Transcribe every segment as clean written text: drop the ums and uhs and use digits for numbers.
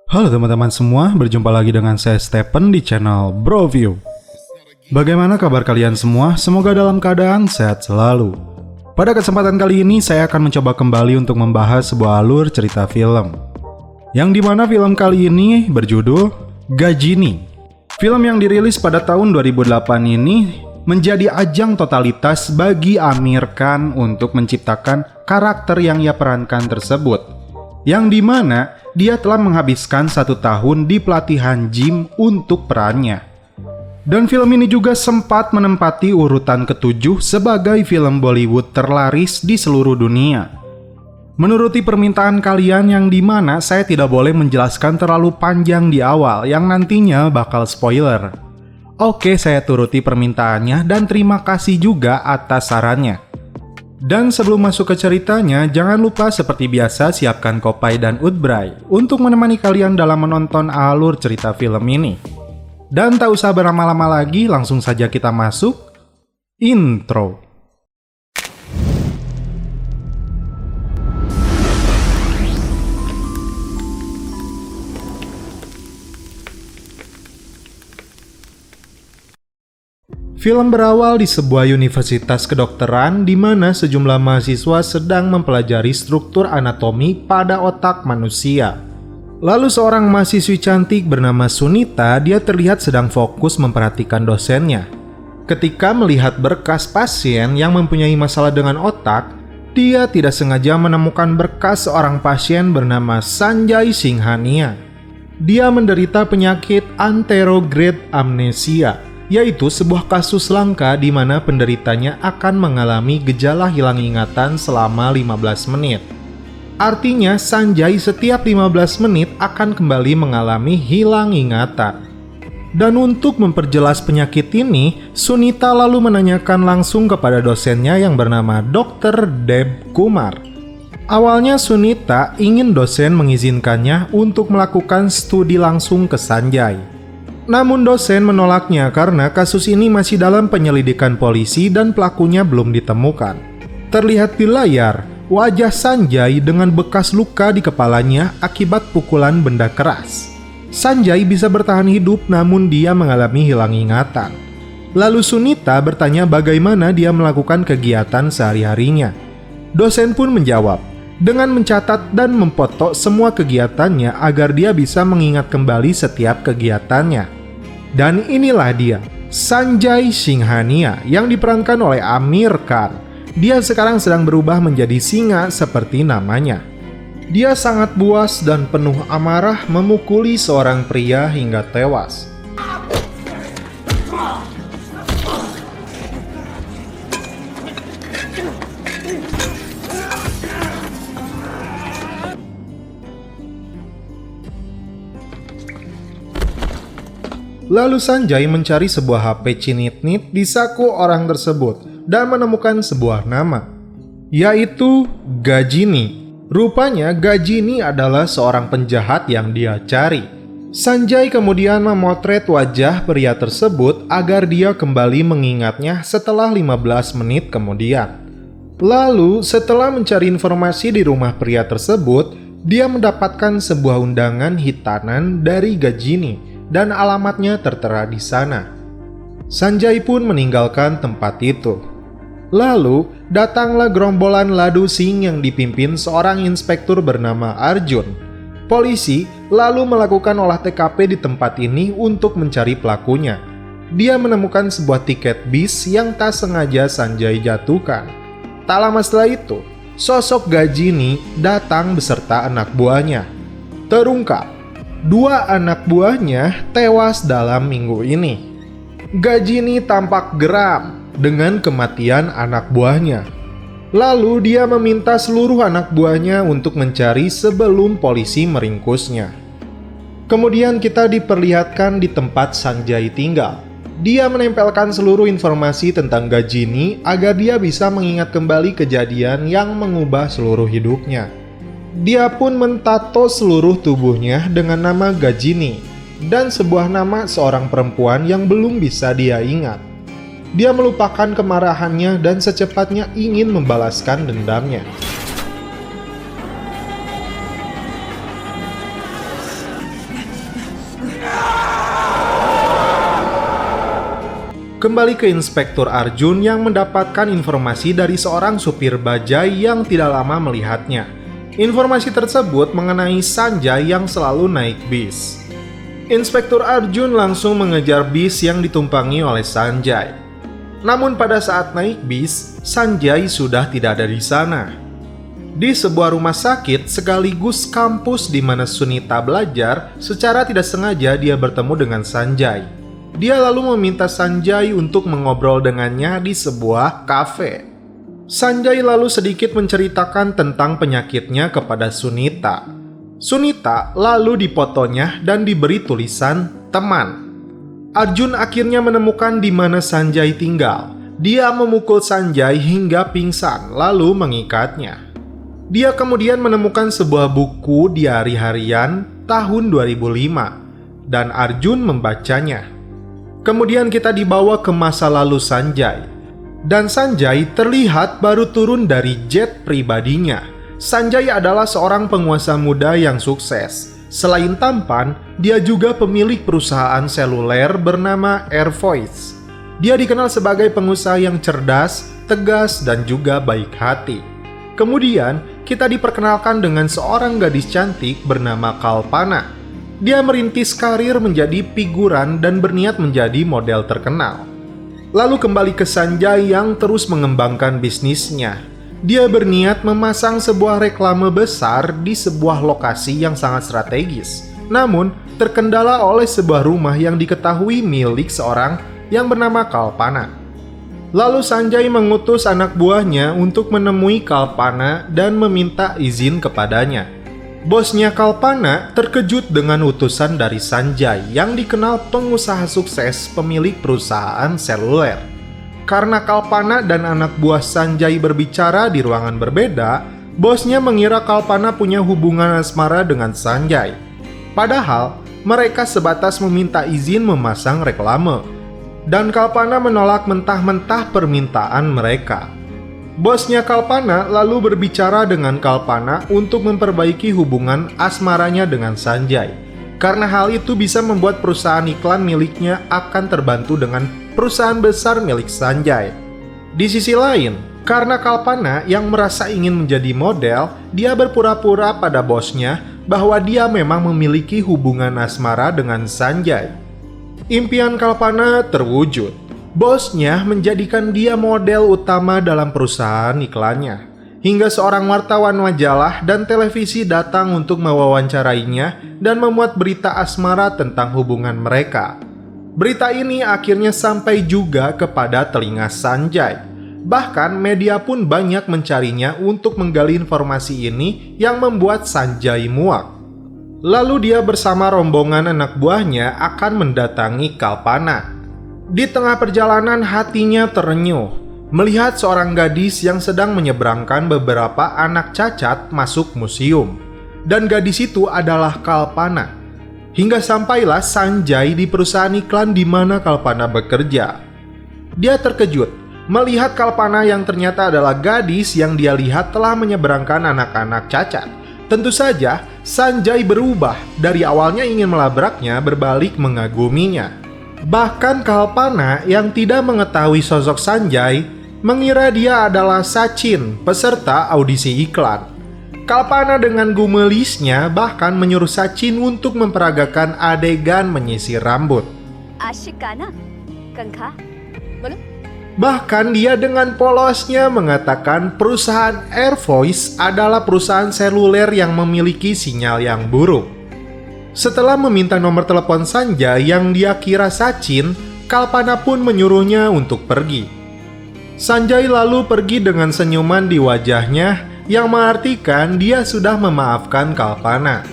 Halo teman-teman semua, berjumpa lagi dengan saya Stephen di channel Broview. Bagaimana kabar kalian semua? Semoga dalam keadaan sehat selalu. Pada kesempatan kali ini saya akan mencoba kembali untuk membahas sebuah alur cerita film, yang dimana film kali ini berjudul Ghajini. Film yang dirilis pada tahun 2008 ini menjadi ajang totalitas bagi Amir Khan untuk menciptakan karakter yang ia perankan tersebut, yang dimana dia telah menghabiskan 1 tahun di pelatihan gym untuk perannya. Dan film ini juga sempat menempati urutan ke-7 sebagai film Bollywood terlaris di seluruh dunia. Menuruti permintaan kalian yang dimana saya tidak boleh menjelaskan terlalu panjang di awal yang nantinya bakal spoiler. Oke, saya turuti permintaannya dan terima kasih juga atas sarannya. Dan sebelum masuk ke ceritanya, jangan lupa seperti biasa siapkan Kopai dan Udbray untuk menemani kalian dalam menonton alur cerita film ini. Dan tak usah berlama-lama lagi, langsung saja kita masuk intro. Film berawal di sebuah universitas kedokteran di mana sejumlah mahasiswa sedang mempelajari struktur anatomi pada otak manusia. Lalu seorang mahasiswi cantik bernama Sunita, dia terlihat sedang fokus memperhatikan dosennya. Ketika melihat berkas pasien yang mempunyai masalah dengan otak, dia tidak sengaja menemukan berkas seorang pasien bernama Sanjay Singhania. Dia menderita penyakit anterograde amnesia, yaitu sebuah kasus langka di mana penderitanya akan mengalami gejala hilang ingatan selama 15 menit. Artinya Sanjay setiap 15 menit akan kembali mengalami hilang ingatan. Dan untuk memperjelas penyakit ini, Sunita lalu menanyakan langsung kepada dosennya yang bernama Dr. Deb Kumar. Awalnya Sunita ingin dosen mengizinkannya untuk melakukan studi langsung ke Sanjay. Namun dosen menolaknya karena kasus ini masih dalam penyelidikan polisi dan pelakunya belum ditemukan. Terlihat di layar, wajah Sanjay dengan bekas luka di kepalanya akibat pukulan benda keras. Sanjay bisa bertahan hidup namun dia mengalami hilang ingatan. Lalu Sunita bertanya bagaimana dia melakukan kegiatan sehari-harinya. Dosen pun menjawab dengan mencatat dan memfoto semua kegiatannya agar dia bisa mengingat kembali setiap kegiatannya. Dan inilah dia, Sanjay Singhania yang diperankan oleh Amir Khan. Dia sekarang sedang berubah menjadi singa seperti namanya. Dia sangat buas dan penuh amarah memukuli seorang pria hingga tewas. Lalu Sanjay mencari sebuah HP cinit-nit di saku orang tersebut dan menemukan sebuah nama, yaitu Ghajini. Rupanya Ghajini adalah seorang penjahat yang dia cari. Sanjay kemudian memotret wajah pria tersebut agar dia kembali mengingatnya setelah 15 menit kemudian. Lalu setelah mencari informasi di rumah pria tersebut, dia mendapatkan sebuah undangan hitanan dari Ghajini dan alamatnya tertera di sana. Sanjay pun meninggalkan tempat itu. Lalu, datanglah gerombolan Ladu Singh yang dipimpin seorang inspektur bernama Arjun. Polisi lalu melakukan olah TKP di tempat ini untuk mencari pelakunya. Dia menemukan sebuah tiket bis yang tak sengaja Sanjay jatuhkan. Tak lama setelah itu, sosok Ghajini datang beserta anak buahnya. Terungkap, 2 anak buahnya tewas dalam minggu ini. Ghajini tampak geram dengan kematian anak buahnya. Lalu dia meminta seluruh anak buahnya untuk mencari sebelum polisi meringkusnya. Kemudian kita diperlihatkan di tempat Sanjay tinggal. Dia menempelkan seluruh informasi tentang Ghajini agar dia bisa mengingat kembali kejadian yang mengubah seluruh hidupnya. Dia pun mentato seluruh tubuhnya dengan nama Ghajini dan sebuah nama seorang perempuan yang belum bisa dia ingat. Dia melupakan kemarahannya dan secepatnya ingin membalaskan dendamnya. Kembali ke Inspektur Arjun yang mendapatkan informasi dari seorang supir bajai yang tidak lama melihatnya. Informasi tersebut mengenai Sanjay yang selalu naik bis. Inspektur Arjun langsung mengejar bis yang ditumpangi oleh Sanjay. Namun pada saat naik bis, Sanjay sudah tidak ada di sana. Di sebuah rumah sakit sekaligus kampus di mana Sunita belajar, secara tidak sengaja dia bertemu dengan Sanjay. Dia lalu meminta Sanjay untuk mengobrol dengannya di sebuah kafe. Sanjay lalu sedikit menceritakan tentang penyakitnya kepada Sunita. Sunita lalu dipotonya dan diberi tulisan teman. Arjun akhirnya menemukan di mana Sanjay tinggal. Dia memukul Sanjay hingga pingsan lalu mengikatnya. Dia kemudian menemukan sebuah buku diari harian tahun 2005 dan Arjun membacanya. Kemudian kita dibawa ke masa lalu Sanjay. Dan Sanjay terlihat baru turun dari jet pribadinya. Sanjay adalah seorang penguasa muda yang sukses. Selain tampan, dia juga pemilik perusahaan seluler bernama Airvoice. Dia dikenal sebagai pengusaha yang cerdas, tegas, dan juga baik hati. Kemudian, kita diperkenalkan dengan seorang gadis cantik bernama Kalpana. Dia merintis karir menjadi figuran dan berniat menjadi model terkenal. Lalu kembali ke Sanjay yang terus mengembangkan bisnisnya. Dia berniat memasang sebuah reklame besar di sebuah lokasi yang sangat strategis. Namun, terkendala oleh sebuah rumah yang diketahui milik seorang yang bernama Kalpana. Lalu Sanjay mengutus anak buahnya untuk menemui Kalpana dan meminta izin kepadanya. Bosnya Kalpana terkejut dengan utusan dari Sanjay yang dikenal pengusaha sukses pemilik perusahaan seluler. Karena Kalpana dan anak buah Sanjay berbicara di ruangan berbeda, bosnya mengira Kalpana punya hubungan asmara dengan Sanjay. Padahal, mereka sebatas meminta izin memasang reklame. Dan Kalpana menolak mentah-mentah permintaan mereka. Bosnya Kalpana lalu berbicara dengan Kalpana untuk memperbaiki hubungan asmaranya dengan Sanjay. Karena hal itu bisa membuat perusahaan iklan miliknya akan terbantu dengan perusahaan besar milik Sanjay. Di sisi lain, karena Kalpana yang merasa ingin menjadi model, dia berpura-pura pada bosnya bahwa dia memang memiliki hubungan asmara dengan Sanjay. Impian Kalpana terwujud. Bosnya menjadikan dia model utama dalam perusahaan iklannya. Hingga seorang wartawan majalah dan televisi datang untuk mewawancarainya dan memuat berita asmara tentang hubungan mereka. Berita ini akhirnya sampai juga kepada telinga Sanjay. Bahkan media pun banyak mencarinya untuk menggali informasi ini yang membuat Sanjay muak. Lalu dia bersama rombongan anak buahnya akan mendatangi Kalpana. Di tengah perjalanan hatinya terenyuh melihat seorang gadis yang sedang menyeberangkan beberapa anak cacat masuk museum. Dan gadis itu adalah Kalpana. Hingga sampailah Sanjay di perusahaan iklan di mana Kalpana bekerja. Dia terkejut melihat Kalpana yang ternyata adalah gadis yang dia lihat telah menyeberangkan anak-anak cacat. Tentu saja, Sanjay berubah dari awalnya ingin melabraknya berbalik mengaguminya. Bahkan Kalpana yang tidak mengetahui sosok Sanjay mengira dia adalah Sachin, peserta audisi iklan. Kalpana dengan gumelisnya bahkan menyuruh Sachin untuk memperagakan adegan menyisir rambut. Asyik Kangka? Bahkan dia dengan polosnya mengatakan perusahaan Airvoice adalah perusahaan seluler yang memiliki sinyal yang buruk. Setelah meminta nomor telepon Sanjay yang dia kira Sachin, Kalpana pun menyuruhnya untuk pergi. Sanjay lalu pergi dengan senyuman di wajahnya yang mengartikan dia sudah memaafkan Kalpana.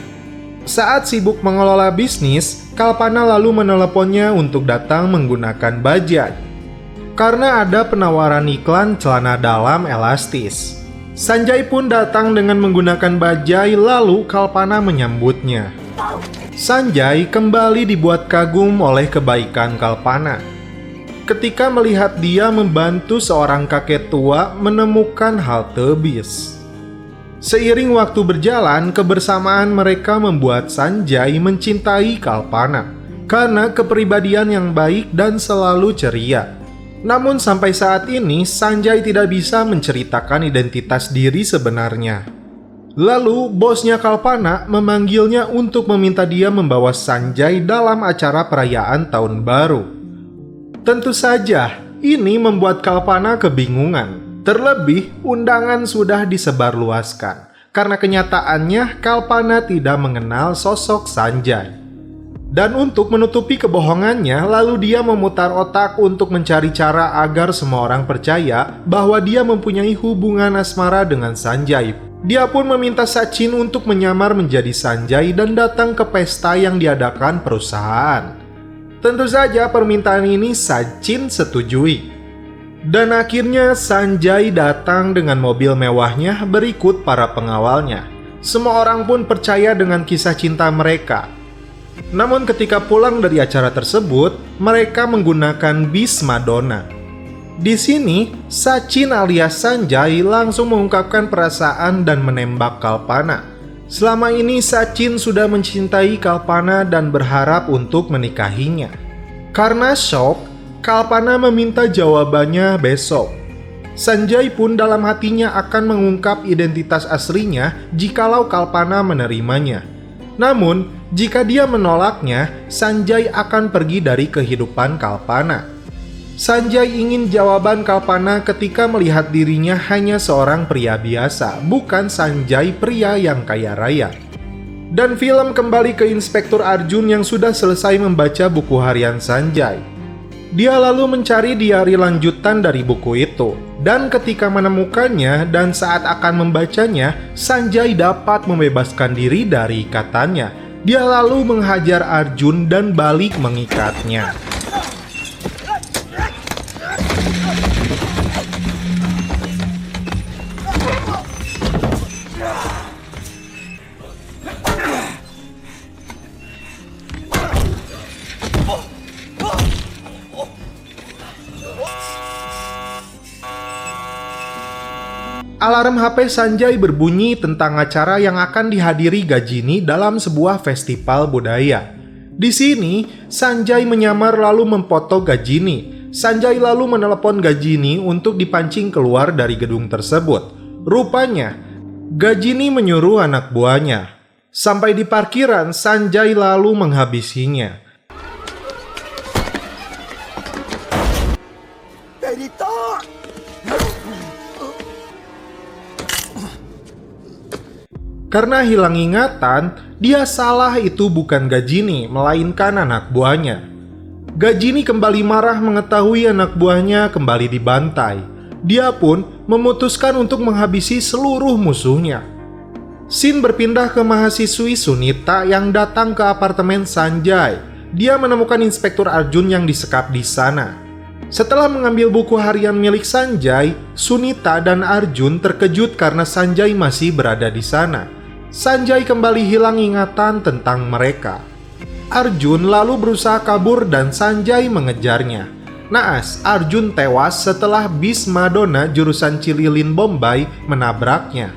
Saat sibuk mengelola bisnis, Kalpana lalu meneleponnya untuk datang menggunakan bajaj. Karena ada penawaran iklan celana dalam elastis. Sanjay pun datang dengan menggunakan bajaj lalu Kalpana menyambutnya. Sanjay kembali dibuat kagum oleh kebaikan Kalpana. Ketika melihat dia membantu seorang kakek tua menemukan halte bis. Seiring waktu berjalan, kebersamaan mereka membuat Sanjay mencintai Kalpana karena kepribadian yang baik dan selalu ceria. Namun sampai saat ini Sanjay tidak bisa menceritakan identitas diri sebenarnya. Lalu bosnya Kalpana memanggilnya untuk meminta dia membawa Sanjay dalam acara perayaan tahun baru. Tentu saja ini membuat Kalpana kebingungan. Terlebih undangan sudah disebarluaskan. Karena kenyataannya Kalpana tidak mengenal sosok Sanjay. Dan untuk menutupi kebohongannya, lalu dia memutar otak untuk mencari cara agar semua orang percaya bahwa dia mempunyai hubungan asmara dengan Sanjay. Dia pun meminta Sachin untuk menyamar menjadi Sanjay dan datang ke pesta yang diadakan perusahaan. Tentu saja permintaan ini Sachin setujui. Dan akhirnya Sanjay datang dengan mobil mewahnya berikut para pengawalnya. Semua orang pun percaya dengan kisah cinta mereka. Namun ketika pulang dari acara tersebut, mereka menggunakan bis Madonna. Di sini, Sachin alias Sanjay langsung mengungkapkan perasaan dan menembak Kalpana. Selama ini Sachin sudah mencintai Kalpana dan berharap untuk menikahinya. Karena shock, Kalpana meminta jawabannya besok. Sanjay pun dalam hatinya akan mengungkap identitas aslinya jikalau Kalpana menerimanya. Namun, jika dia menolaknya, Sanjay akan pergi dari kehidupan Kalpana. Sanjay ingin jawaban Kalpana ketika melihat dirinya hanya seorang pria biasa, bukan Sanjay pria yang kaya raya. Dan film kembali ke Inspektur Arjun yang sudah selesai membaca buku harian Sanjay. Dia lalu mencari diari lanjutan dari buku itu. Dan ketika menemukannya dan saat akan membacanya, Sanjay dapat membebaskan diri dari ikatannya. Dia lalu menghajar Arjun dan balik mengikatnya. Alarm HP Sanjay berbunyi tentang acara yang akan dihadiri Gajini dalam sebuah festival budaya. Di sini, Sanjay menyamar lalu memfoto Gajini. Sanjay lalu menelepon Gajini untuk dipancing keluar dari gedung tersebut. Rupanya, Gajini menyuruh anak buahnya. Sampai di parkiran, Sanjay lalu menghabisinya. Karena hilang ingatan, dia salah itu bukan Gajini, melainkan anak buahnya. Gajini kembali marah mengetahui anak buahnya kembali dibantai. Dia pun memutuskan untuk menghabisi seluruh musuhnya. Scene berpindah ke mahasiswi Sunita yang datang ke apartemen Sanjay. Dia menemukan Inspektur Arjun yang disekap di sana. Setelah mengambil buku harian milik Sanjay, Sunita dan Arjun terkejut karena Sanjay masih berada di sana. Sanjay kembali hilang ingatan tentang mereka. Arjun lalu berusaha kabur dan Sanjay mengejarnya. Naas, Arjun tewas setelah bis Madonna jurusan Cililin Bombay menabraknya.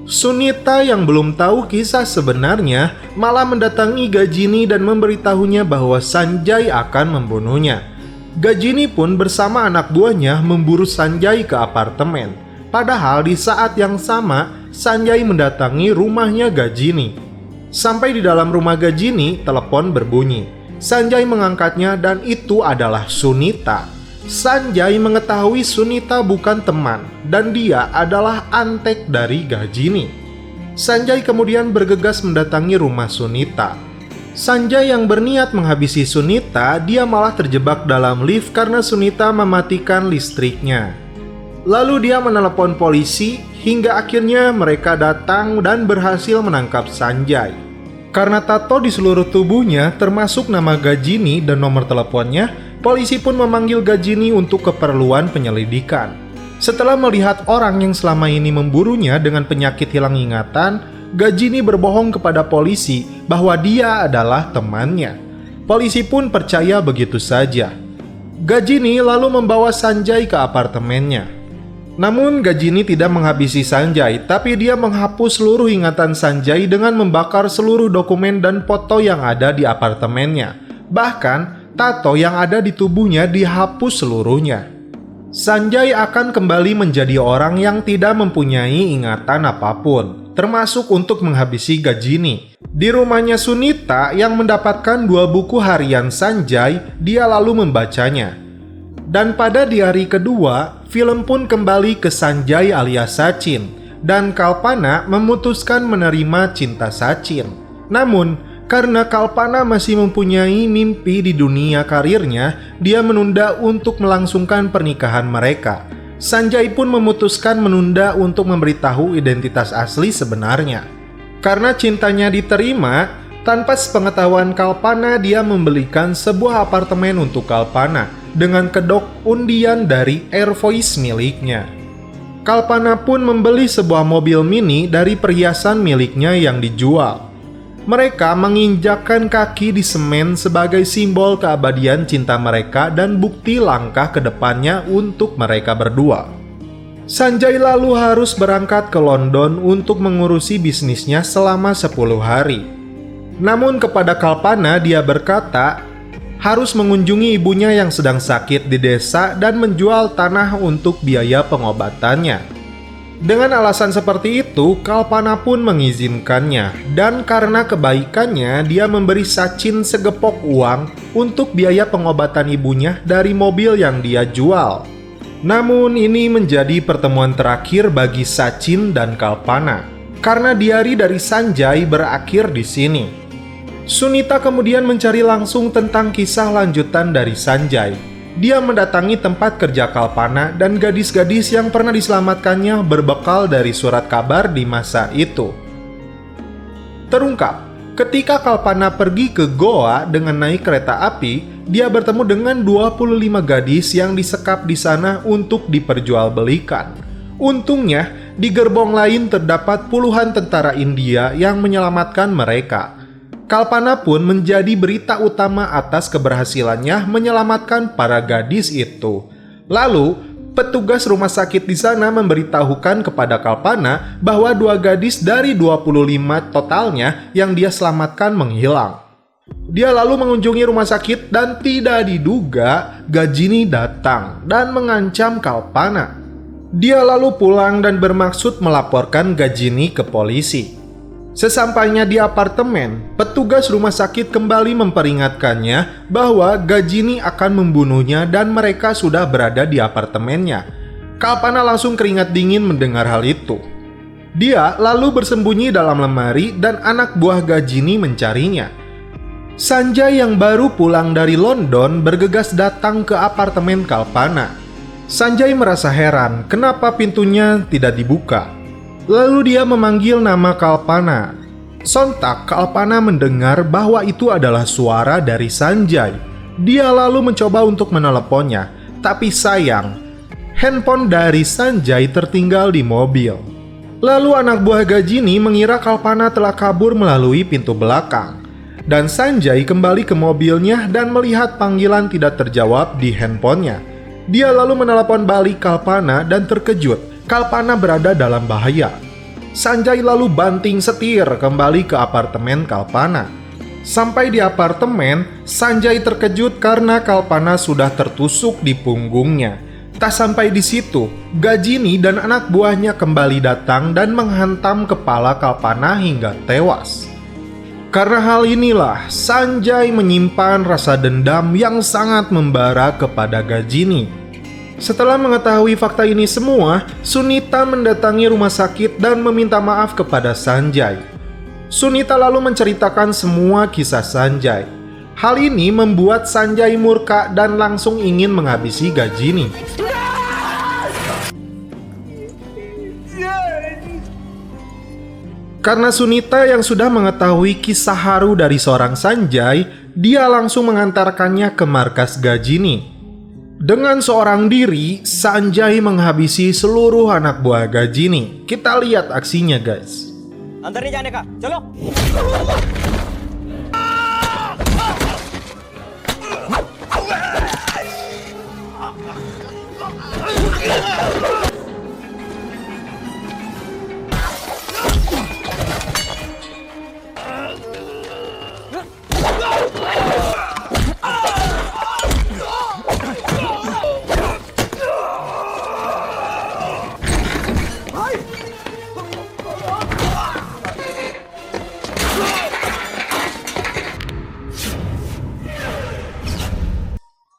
Sunita yang belum tahu kisah sebenarnya malah mendatangi Gajini dan memberitahunya bahwa Sanjay akan membunuhnya. Gajini pun bersama anak buahnya memburu Sanjay ke apartemen. Padahal di saat yang sama, Sanjay mendatangi rumahnya Gajini. Sampai di dalam rumah Gajini, telepon berbunyi. Sanjay mengangkatnya dan itu adalah Sunita. Sanjay mengetahui Sunita bukan teman dan dia adalah antek dari Gajini. Sanjay kemudian bergegas mendatangi rumah Sunita. Sanjay yang berniat menghabisi Sunita, dia malah terjebak dalam lift karena Sunita mematikan listriknya. Lalu dia menelepon polisi hingga akhirnya mereka datang dan berhasil menangkap Sanjay. Karena tato di seluruh tubuhnya termasuk nama Gajini dan nomor teleponnya, polisi pun memanggil Gajini untuk keperluan penyelidikan. Setelah melihat orang yang selama ini memburunya dengan penyakit hilang ingatan, Gajini berbohong kepada polisi bahwa dia adalah temannya. Polisi pun percaya begitu saja. Gajini lalu membawa Sanjay ke apartemennya. Namun Gajini tidak menghabisi Sanjay, tapi dia menghapus seluruh ingatan Sanjay dengan membakar seluruh dokumen dan foto yang ada di apartemennya. Bahkan, tato yang ada di tubuhnya dihapus seluruhnya. Sanjay akan kembali menjadi orang yang tidak mempunyai ingatan apapun, termasuk untuk menghabisi Gajini. Di rumahnya Sunita yang mendapatkan 2 buku harian Sanjay, dia lalu membacanya. Dan pada di hari kedua, film pun kembali ke Sanjay alias Sachin, dan Kalpana memutuskan menerima cinta Sachin. Namun, karena Kalpana masih mempunyai mimpi di dunia karirnya, dia menunda untuk melangsungkan pernikahan mereka. Sanjay pun memutuskan menunda untuk memberitahu identitas asli sebenarnya. Karena cintanya diterima, tanpa sepengetahuan Kalpana, dia membelikan sebuah apartemen untuk Kalpana dengan kedok undian dari Air Voice miliknya. Kalpana pun membeli sebuah mobil mini dari perhiasan miliknya yang dijual. Mereka menginjakkan kaki di semen sebagai simbol keabadian cinta mereka dan bukti langkah ke depannya untuk mereka berdua. Sanjay lalu harus berangkat ke London untuk mengurusi bisnisnya selama 10 hari. Namun kepada Kalpana dia berkata harus mengunjungi ibunya yang sedang sakit di desa dan menjual tanah untuk biaya pengobatannya. Dengan alasan seperti itu, Kalpana pun mengizinkannya, dan karena kebaikannya, dia memberi Sachin segepok uang untuk biaya pengobatan ibunya dari mobil yang dia jual. Namun ini menjadi pertemuan terakhir bagi Sachin dan Kalpana, karena diari dari Sanjay berakhir di sini. Sunita kemudian mencari langsung tentang kisah lanjutan dari Sanjay. Dia mendatangi tempat kerja Kalpana dan gadis-gadis yang pernah diselamatkannya berbekal dari surat kabar di masa itu. Terungkap, ketika Kalpana pergi ke Goa dengan naik kereta api, dia bertemu dengan 25 gadis yang disekap di sana untuk diperjualbelikan. Untungnya, di gerbong lain terdapat puluhan tentara India yang menyelamatkan mereka. Kalpana pun menjadi berita utama atas keberhasilannya menyelamatkan para gadis itu. Lalu, petugas rumah sakit di sana memberitahukan kepada Kalpana bahwa 2 gadis dari 25 totalnya yang dia selamatkan menghilang. Dia lalu mengunjungi rumah sakit dan tidak diduga Gajini datang dan mengancam Kalpana. Dia lalu pulang dan bermaksud melaporkan Gajini ke polisi. Sesampainya di apartemen, petugas rumah sakit kembali memperingatkannya bahwa Gajini akan membunuhnya dan mereka sudah berada di apartemennya. Kalpana langsung keringat dingin mendengar hal itu. Dia lalu bersembunyi dalam lemari dan anak buah Gajini mencarinya. Sanjay yang baru pulang dari London bergegas datang ke apartemen Kalpana. Sanjay merasa heran kenapa pintunya tidak dibuka. Lalu dia memanggil nama Kalpana. Sontak Kalpana mendengar bahwa itu adalah suara dari Sanjay. Dia lalu mencoba untuk meneleponnya, tapi sayang, handphone dari Sanjay tertinggal di mobil. Lalu anak buah Gajini mengira Kalpana telah kabur melalui pintu belakang. Dan Sanjay kembali ke mobilnya dan melihat panggilan tidak terjawab di handphonenya. Dia lalu menelepon balik Kalpana dan terkejut. Kalpana berada dalam bahaya. Sanjay lalu banting setir kembali ke apartemen Kalpana. Sampai di apartemen, Sanjay terkejut karena Kalpana sudah tertusuk di punggungnya. Tak sampai di situ, Gajini dan anak buahnya kembali datang dan menghantam kepala Kalpana hingga tewas. Karena hal inilah, Sanjay menyimpan rasa dendam yang sangat membara kepada Gajini. Setelah mengetahui fakta ini semua, Sunita mendatangi rumah sakit dan meminta maaf kepada Sanjay. Sunita lalu menceritakan semua kisah Sanjay. Hal ini membuat Sanjay murka dan langsung ingin menghabisi Gajini. Karena Sunita yang sudah mengetahui kisah haru dari seorang Sanjay, dia langsung mengantarkannya ke markas Gajini. Dengan seorang diri, Sanjay menghabisi seluruh anak buah Gajini. Kita lihat aksinya, guys. अंदर नहीं जाने का चलो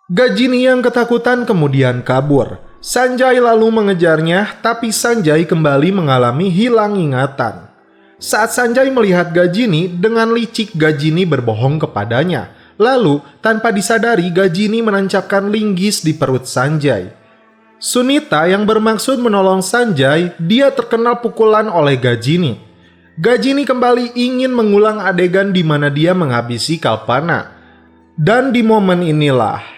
Gajini yang ketakutan kemudian kabur. Sanjay lalu mengejarnya, tapi Sanjay kembali mengalami hilang ingatan. Saat Sanjay melihat Gajini, dengan licik Gajini berbohong kepadanya. Lalu, tanpa disadari, Gajini menancapkan linggis di perut Sanjay. Sunita yang bermaksud menolong Sanjay, dia terkena pukulan oleh Gajini. Gajini kembali ingin mengulang adegan di mana dia menghabisi Kalpana. Dan di momen inilah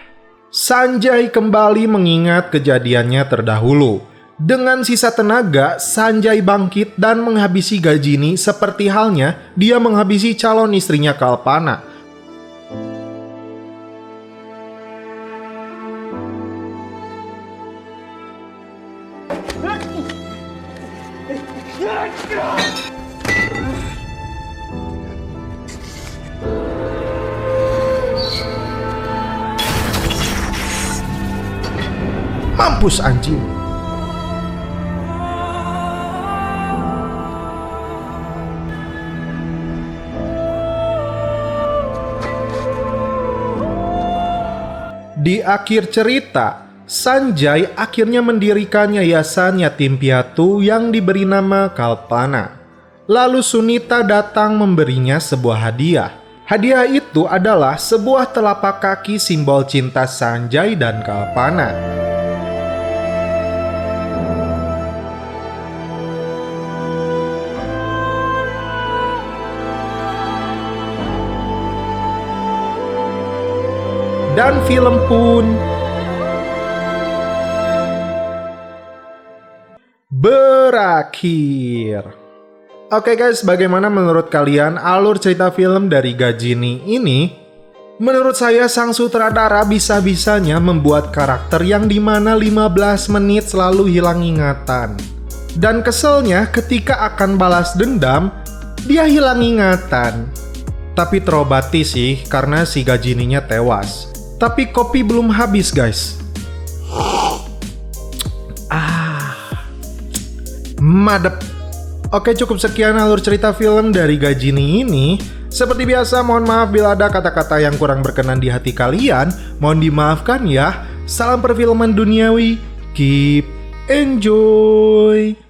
Sanjay kembali mengingat kejadiannya terdahulu. Dengan sisa tenaga, Sanjay bangkit dan menghabisi Gajini seperti halnya dia menghabisi calon istrinya Kalpana. Mampus anjing. Di akhir cerita, Sanjay akhirnya mendirikan yayasan yatim piatu yang diberi nama Kalpana. Lalu Sunita datang memberinya sebuah hadiah. Hadiah itu adalah sebuah telapak kaki simbol cinta Sanjay dan Kalpana. Dan film pun berakhir. Oke guys, bagaimana menurut kalian alur cerita film dari Gajini ini? Menurut saya sang sutradara bisa-bisanya membuat karakter yang dimana 15 menit selalu hilang ingatan. Dan keselnya ketika akan balas dendam, dia hilang ingatan. Tapi terobati sih karena si Gajininya tewas. Tapi kopi belum habis guys. Madep. Oke, cukup sekian alur cerita film dari Gajini ini. Seperti biasa, mohon maaf bila ada kata-kata yang kurang berkenan di hati kalian. Mohon dimaafkan ya. Salam perfilman duniawi. Keep enjoy.